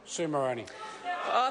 Sue Moroney.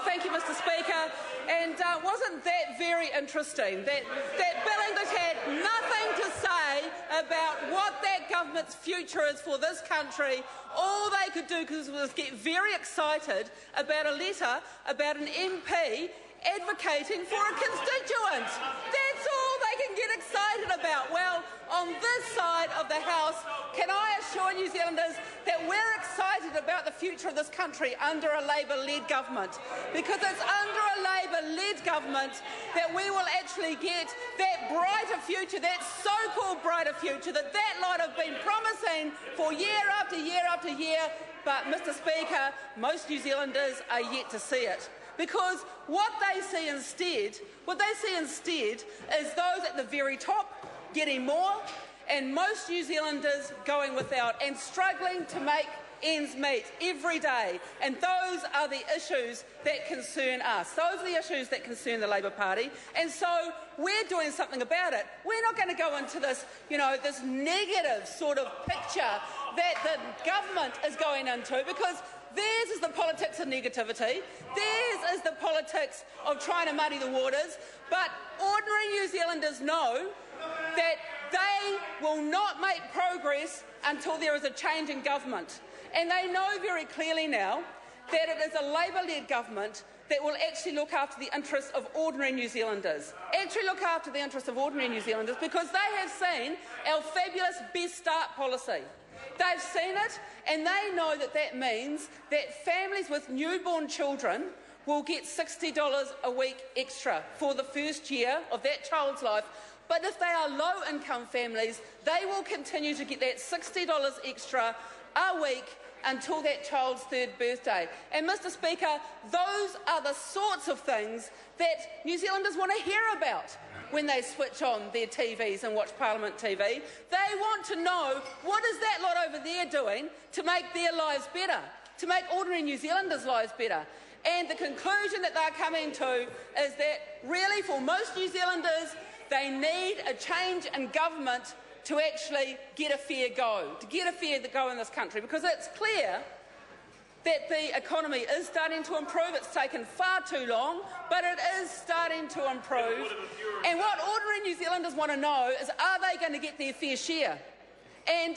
Thank you, Mr Speaker. And wasn't that very interesting? That Bill English had nothing to say about what that government's future is for this country. All they could do was get very excited about a letter about an MP advocating for a constituent. That's all they can get excited about. Well, on this side of the House, can I assure New Zealanders that we're excited about the future of this country under a Labour-led government, because it's under a Labour-led government that we will actually get that brighter future, that so-called brighter future that lot have been promising for year after year after year. But, Mr Speaker, most New Zealanders are yet to see it. Because what they see instead is those at the very top getting more, and most New Zealanders going without and struggling to make ends meet every day. And those are the issues that concern us. Those are the issues that concern the Labour Party. And so we're doing something about it. We're not going to go into this, this negative sort of picture that the government is going into, because theirs is the politics of negativity. Theirs is the politics of trying to muddy the waters. But ordinary New Zealanders know that they will not make progress until there is a change in government. And they know very clearly now that it is a Labour-led government that will actually look after the interests of ordinary New Zealanders. Because they have seen our fabulous Best Start policy. They've seen it, and they know that that means that families with newborn children will get $60 a week extra for the first year of that child's life. But if they are low-income families, they will continue to get that $60 extra a week until that child's third birthday. And, Mr Speaker, those are the sorts of things that New Zealanders want to hear about when they switch on their TVs and watch Parliament TV. They want to know, what is that lot over there doing to make their lives better, to make ordinary New Zealanders' lives better? And the conclusion that they're coming to is that, really, for most New Zealanders, they need a change in government to actually get a fair go, in this country, because it's clear that the economy is starting to improve. It's taken far too long, but it is starting to improve. And what ordinary New Zealanders want to know is, are they going to get their fair share? And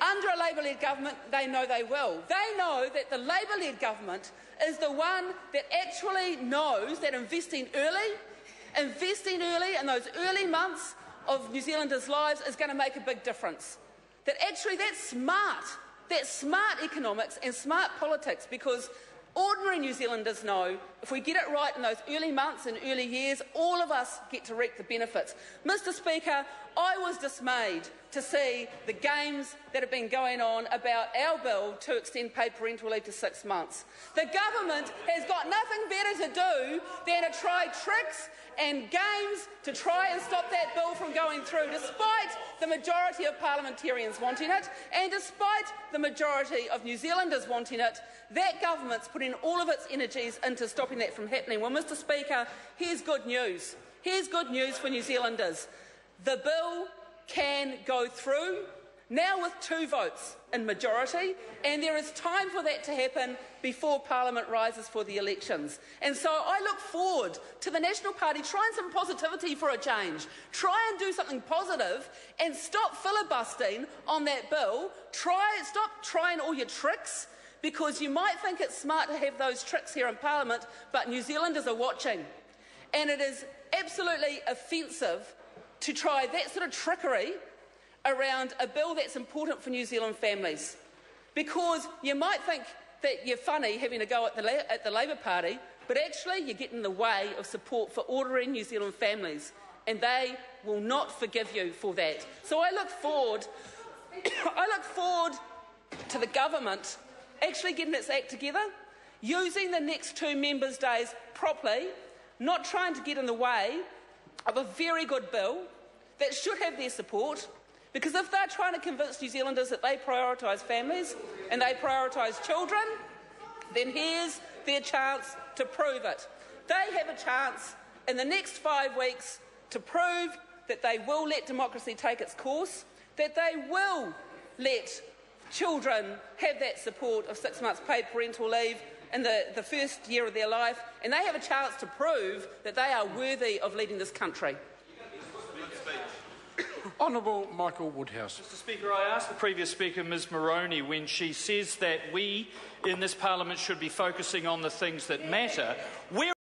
under a Labour-led government, they know they will. They know that the Labour-led government is the one that actually knows that investing early in those early months of New Zealanders' lives is going to make a big difference. That actually that's smart economics and smart politics, because ordinary New Zealanders know if we get it right in those early months and early years, all of us get to reap the benefits. Mr Speaker, I was dismayed to see the games that have been going on about our bill to extend paid parental leave to 6 months. The government has got nothing better to do than to try tricks and games to try and stop that bill from going through, despite the majority of parliamentarians wanting it, and despite the majority of New Zealanders wanting it. That government's putting all of its energies into stopping that from happening. Well, Mr Speaker, here's good news. Here's good news for New Zealanders. The bill can go through, now with 2 votes in majority, and there is time for that to happen before Parliament rises for the elections. And so I look forward to the National Party trying some positivity for a change. Try and do something positive and stop filibustering on that bill. Stop trying all your tricks, because you might think it's smart to have those tricks here in Parliament, but New Zealanders are watching. And it is absolutely offensive to try that sort of trickery around a bill that's important for New Zealand families. Because you might think that you're funny having a go at the Labour Party, but actually you get in the way of support for ordinary New Zealand families, and they will not forgive you for that. So I look forward to the government actually getting its act together, using the next 2 members' days properly, not trying to get in the way of a very good bill that should have their support, because if they're trying to convince New Zealanders that they prioritise families and they prioritise children, then here's their chance to prove it. They have a chance in the next 5 weeks to prove that they will let democracy take its course, that they will let children have that support of 6 months paid parental leave, in the first year of their life, and they have a chance to prove that they are worthy of leading this country. Honourable Michael Woodhouse. Mr Speaker, I asked the previous speaker, Ms Moroney, when she says that we in this parliament should be focusing on the things that matter. Where